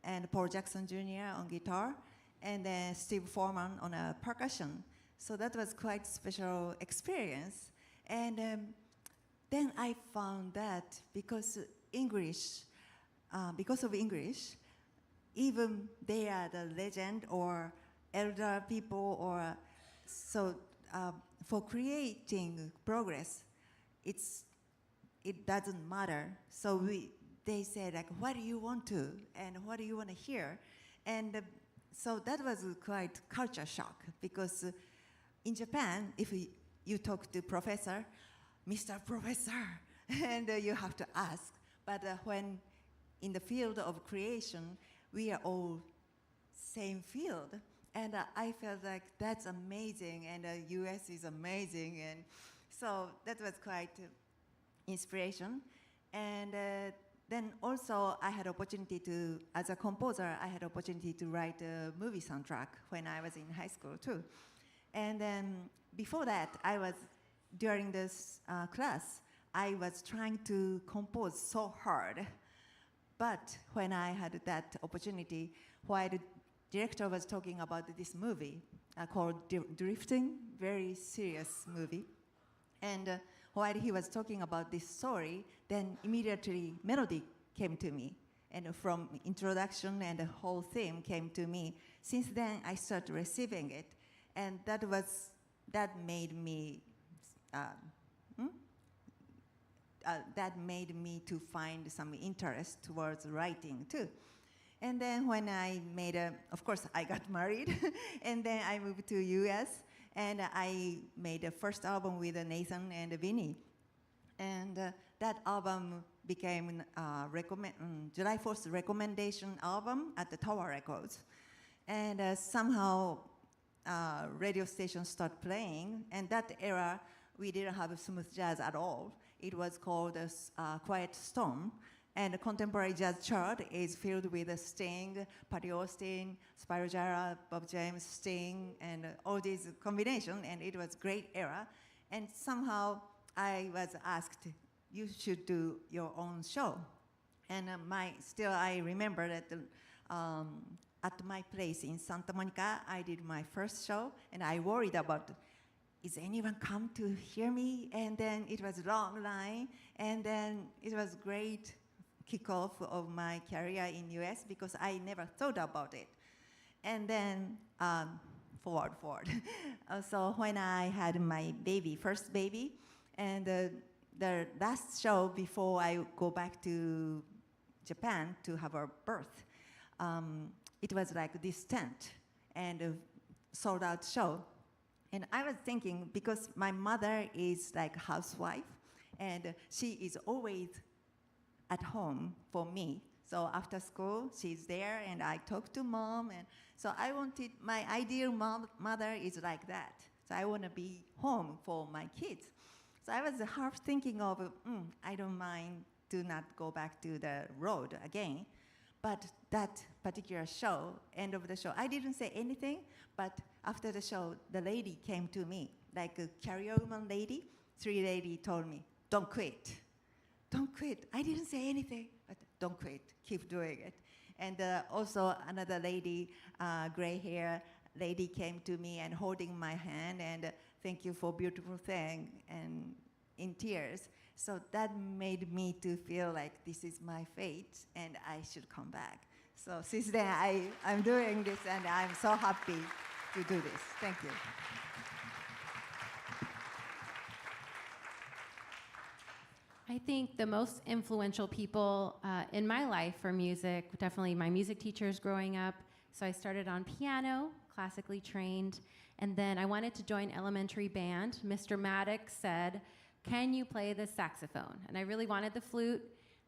and Paul Jackson Jr. on guitar, and then Steve Foreman on a percussion. So that was quite special experience. And then I found that because of English, even they are the legend or elder people, or so for creating progress, it doesn't matter. So they said, like, what do you want to, and what do you want to hear? And so that was quite culture shock, because in Japan, if you talk to professor, Mr. Professor, and you have to ask. But when in the field of creation, we are all same field. And I felt like that's amazing, and US is amazing. And so that was quite inspiration. And then also I had opportunity to, as a composer, I had opportunity to write a movie soundtrack when I was in high school too. And then before that, during this class, I was trying to compose so hard. But when I had that opportunity, while the director was talking about this movie called Drifting, very serious movie. And while he was talking about this story, then immediately melody came to me. And from introduction and the whole theme came to me. Since then, I started receiving it. And that made me to find some interest towards writing too. And then when I of course I got married, and then I moved to US, and I made a first album with Nathan and Vinnie. And that album became July 4th recommendation album at the Tower Records. And somehow radio stations start playing, and that era we didn't have smooth jazz at all. It was called Quiet Storm, and the contemporary jazz chart is filled with Sting, Patty Austin, Spyro Gyra, Bob James, Sting, and all these combinations, and it was great era. And somehow I was asked, you should do your own show. And I remember that at my place in Santa Monica, I did my first show, and I worried about, is anyone come to hear me? And then it was a long line, and then it was great kickoff of my career in US because I never thought about it. And then forward. So when I had my baby, first baby, and the last show before I go back to Japan to have her birth, it was like this tent and a sold out show. And I was thinking, because my mother is like a housewife, and she is always at home for me. So after school, she's there, and I talk to mom. And so I wanted, my ideal mother is like that. So I want to be home for my kids. So I was half thinking of, I don't mind to not go back to the road again. But that particular show, end of the show, I didn't say anything, but after the show, the lady came to me, like a carry-woman lady. 3 lady told me, don't quit. Don't quit. I didn't say anything, but don't quit. Keep doing it. And also another lady, gray hair lady came to me and holding my hand and thank you for beautiful thing and in tears. So that made me to feel like this is my fate and I should come back. So since then I'm doing this and I'm so happy to do this. Thank you. I think the most influential people in my life for music, definitely my music teachers growing up. So I started on piano, classically trained, and then I wanted to join elementary band. Mr. Maddox said, can you play the saxophone? And I really wanted the flute,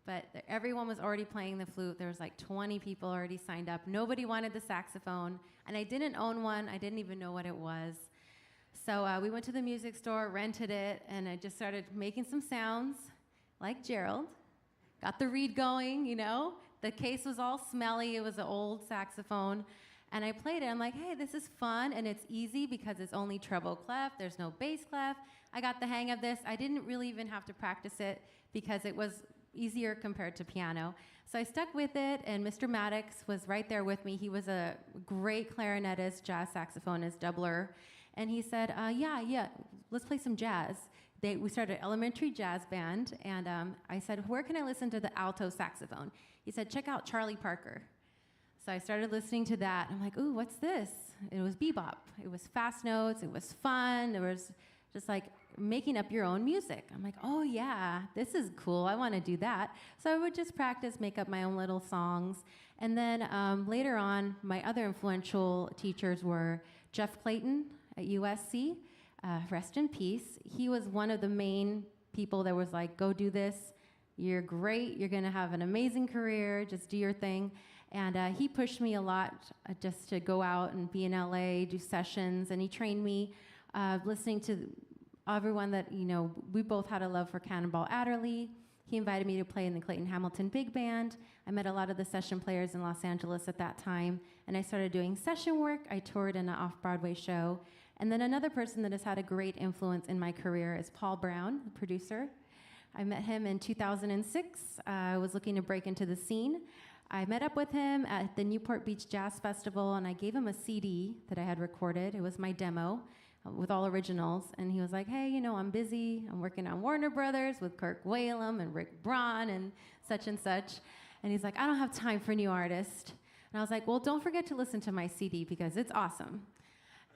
but everyone was already playing the flute. There was like 20 people already signed up. Nobody wanted the saxophone, and I didn't own one. I didn't even know what it was. So we went to the music store, rented it, and I just started making some sounds. Like Gerald, got the reed going, you know. The case was all smelly. It was an old saxophone. And I played it. I'm like, hey, this is fun, and it's easy because it's only treble clef. There's no bass clef. I got the hang of this. I didn't really even have to practice it because it was easier compared to piano. So I stuck with it, and Mr. Maddox was right there with me. He was a great clarinetist, jazz saxophonist, doubler. And he said, yeah, let's play some jazz. We started an elementary jazz band, and I said, where can I listen to the alto saxophone? He said, check out Charlie Parker. So I started listening to that. I'm like, ooh, what's this? It was bebop. It was fast notes. It was fun. It was just like making up your own music. I'm like, oh yeah, this is cool. I want to do that. So I would just practice, make up my own little songs. And then later on, my other influential teachers were Jeff Clayton at USC. Rest in peace. He was one of the main people that was like, go do this. You're great. You're going to have an amazing career. Just do your thing. And he pushed me a lot just to go out and be in LA, do sessions. And he trained me listening to everyone that, you know, we both had a love for Cannonball Adderley. He invited me to play in the Clayton Hamilton Big Band. I met a lot of the session players in Los Angeles at that time. And I started doing session work. I toured in an off-Broadway show. And then another person that has had a great influence in my career is Paul Braun, the producer. I met him in 2006. I was looking to break into the scene. I met up with him at the Newport Beach Jazz Festival, and I gave him a CD that I had recorded. It was my demo with all originals. And he was like, hey, you know, I'm busy. I'm working on Warner Brothers with Kirk Whalum and Rick Braun and such. And he's like, I don't have time for new artists. And I was like, well, don't forget to listen to my CD because it's awesome.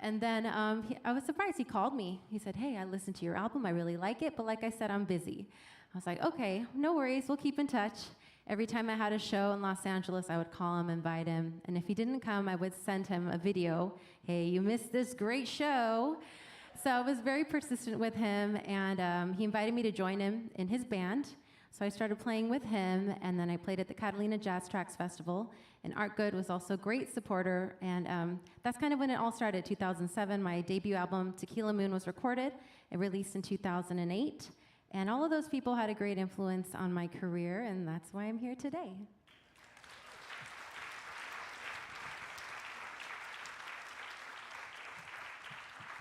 And then I was surprised. He called me. He said, hey, I listened to your album. I really like it. But like I said, I'm busy. I was like, okay, no worries. We'll keep in touch. Every time I had a show in Los Angeles, I would call him, invite him. And if he didn't come, I would send him a video. Hey, you missed this great show. So I was very persistent with him. And he invited me to join him in his band. So I started playing with him. And then I played at the Catalina Jazz Tracks Festival. And Art Good was also a great supporter, and that's kind of when it all started, 2007. My debut album, Tequila Moon, was recorded. It released in 2008. And all of those people had a great influence on my career, and that's why I'm here today.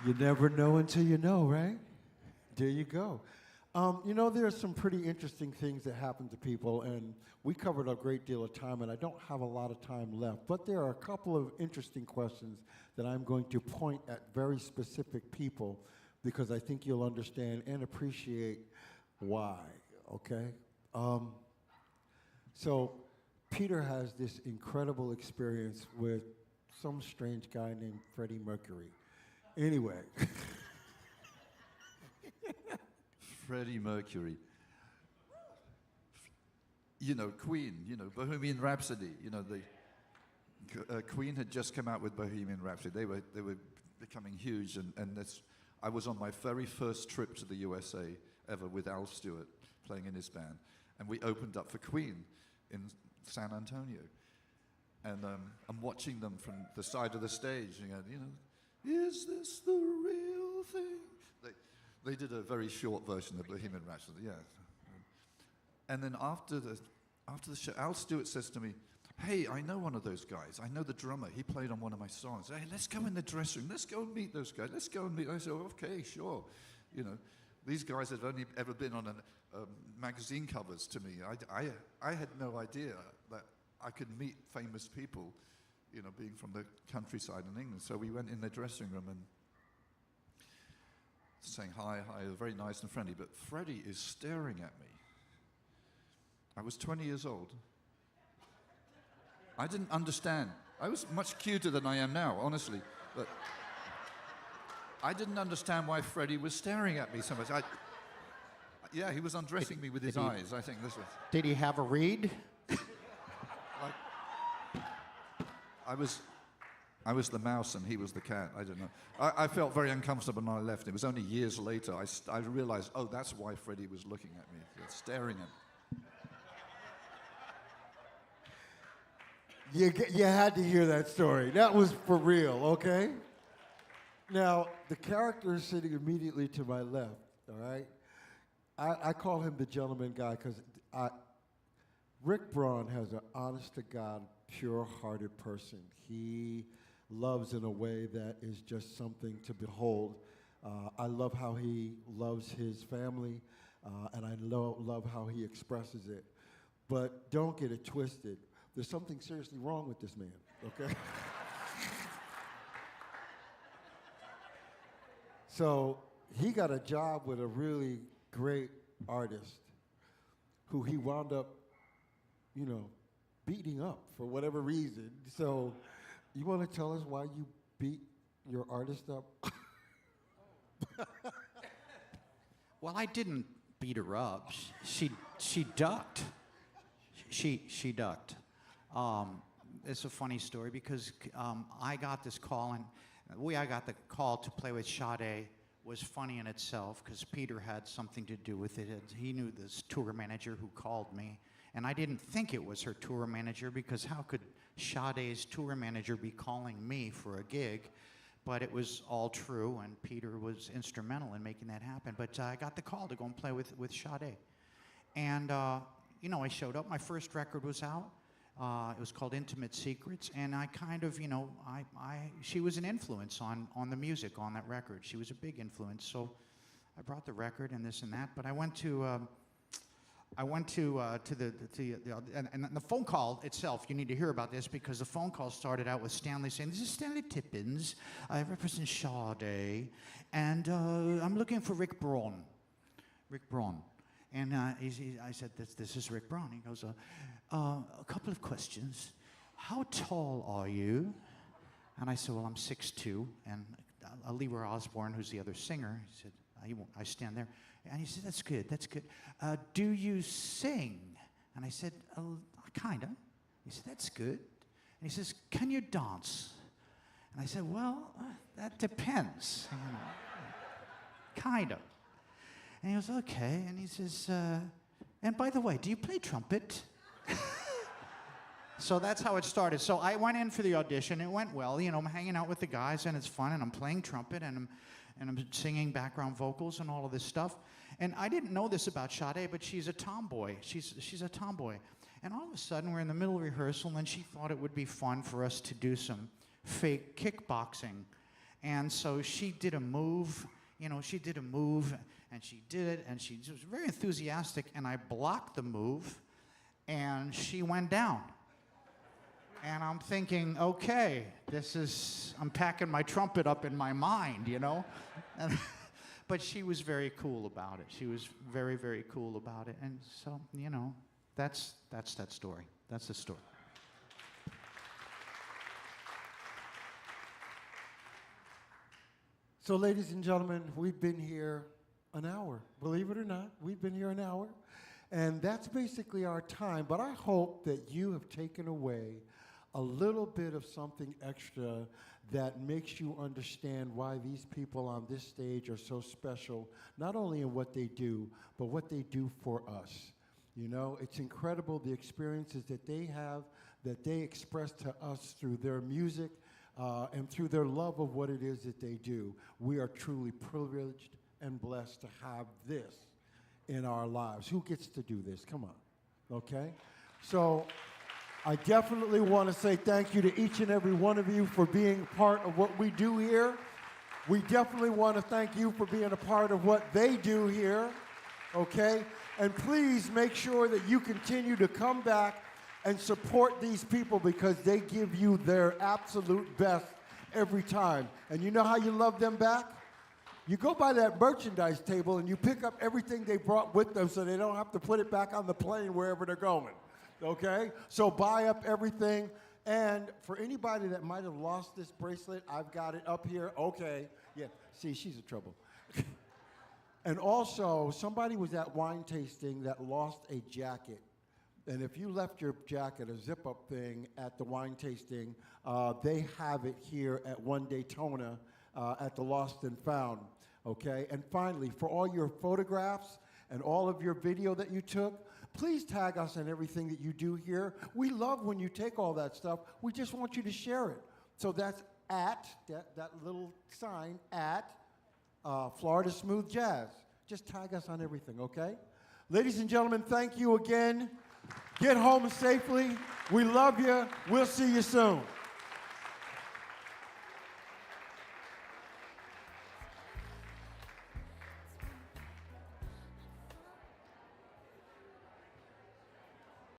You never know until you know, right? There you go. You know, there are some pretty interesting things that happen to people, and we covered a great deal of time, and I don't have a lot of time left. But there are a couple of interesting questions that I'm going to point at very specific people because I think you'll understand and appreciate why, okay? So Peter has this incredible experience with some strange guy named Freddie Mercury. Anyway. Freddie Mercury. You know, Queen, you know, Bohemian Rhapsody, you know, Queen had just come out with Bohemian Rhapsody. They were becoming huge, and I was on my very first trip to the USA ever with Al Stewart playing in his band, and we opened up for Queen in San Antonio. And I'm watching them from the side of the stage, and going, you know, is this the real thing? They did a very short version of Bohemian Rhapsody, yeah. And then after the show, Al Stewart says to me, hey, I know one of those guys. I know the drummer. He played on one of my songs. Hey, let's go in the dressing room. Let's go and meet those guys. Let's go and meet. I said, okay, sure. You know, these guys have only ever been on magazine covers to me. I had no idea that I could meet famous people, you know, being from the countryside in England. So we went in the dressing room and saying hi, very nice and friendly. But Freddie is staring at me. I was 20 years old. I didn't understand. I was much cuter than I am now, honestly. But I didn't understand why Freddie was staring at me so much. Yeah, he was undressing me with his eyes. I think this was. Did he have a reed? I was the mouse and he was the cat. I don't know. I felt very uncomfortable when I left. It was only years later I realized, oh, that's why Freddie was looking at me, staring at me. You had to hear that story. That was for real, okay? Now, the character is sitting immediately to my left, all right? I call him the gentleman guy because Rick Braun has an honest-to-God, pure-hearted person. He loves in a way that is just something to behold. I love how he loves his family, and I love how he expresses it. But don't get it twisted. There's something seriously wrong with this man, okay? So he got a job with a really great artist who he wound up, you know, beating up for whatever reason. So you want to tell us why you beat your artist up? Well, I didn't beat her up. She ducked. She ducked. It's a funny story because I got this call, and the way I got the call to play with Sade was funny in itself because Peter had something to do with it. He knew this tour manager who called me, and I didn't think it was her tour manager because how could Sade's tour manager be calling me for a gig? But it was all true, and Peter was instrumental in making that happen. But I got the call to go and play with Sade. And, you know, I showed up. My first record was out. It was called Intimate Secrets, and I kind of, you know, she was an influence on the music on that record. She was a big influence, so I brought the record and this and that. But I went to the phone call itself. You need to hear about this because the phone call started out with Stanley saying, "This is Stanley Tippins. I represent Sade, and I'm looking for Rick Braun." Rick Braun. And I said, this is Rick Braun. He goes, a couple of questions. How tall are you? And I said, well, I'm 6'2". And Leroy Osborne, who's the other singer, he said, I stand there. And he said, that's good, that's good. Do you sing? And I said, kind of. He said, that's good. And he says, can you dance? And I said, well, that depends. You know, kind of. And he goes, okay. And he says, and by the way, do you play trumpet? So that's how it started. So I went in for the audition. It went well. You know, I'm hanging out with the guys, and it's fun, and I'm playing trumpet, and I'm singing background vocals and all of this stuff. And I didn't know this about Sade, but she's a tomboy. She's a tomboy. And all of a sudden, we're in the middle of rehearsal, and she thought it would be fun for us to do some fake kickboxing. And so she did a move. You know, she did a move, and she did it, and she was very enthusiastic, and I blocked the move, and she went down. And I'm thinking, okay, I'm packing my trumpet up in my mind, you know? But she was very cool about it. She was very, very cool about it. And so, you know, that's that story. That's the story. So, ladies and gentlemen, we've been here an hour. Believe it or not, we've been here an hour. And that's basically our time. But I hope that you have taken away a little bit of something extra that makes you understand why these people on this stage are so special, not only in what they do, but what they do for us. You know, it's incredible the experiences that they have, that they express to us through their music, and through their love of what it is that they do. We are truly privileged and blessed to have this in our lives. Who gets to do this? Come on, okay? So I definitely want to say thank you to each and every one of you for being part of what we do here. We definitely want to thank you for being a part of what they do here, okay? And please make sure that you continue to come back and support these people because they give you their absolute best every time. And you know how you love them back? You go by that merchandise table and you pick up everything they brought with them so they don't have to put it back on the plane wherever they're going, okay? So buy up everything. And for anybody that might have lost this bracelet, I've got it up here. Okay, yeah, see, she's in trouble. And also, somebody was at wine tasting that lost a jacket. And if you left your jacket, a zip-up thing, at the wine tasting, they have it here at One Daytona at the Lost and Found, okay? And finally, for all your photographs and all of your video that you took, please tag us in everything that you do here. We love when you take all that stuff. We just want you to share it. So that's at, that little sign, at Florida Smooth Jazz. Just tag us on everything, okay? Ladies and gentlemen, thank you again. Get home safely. We love you. We'll see you soon.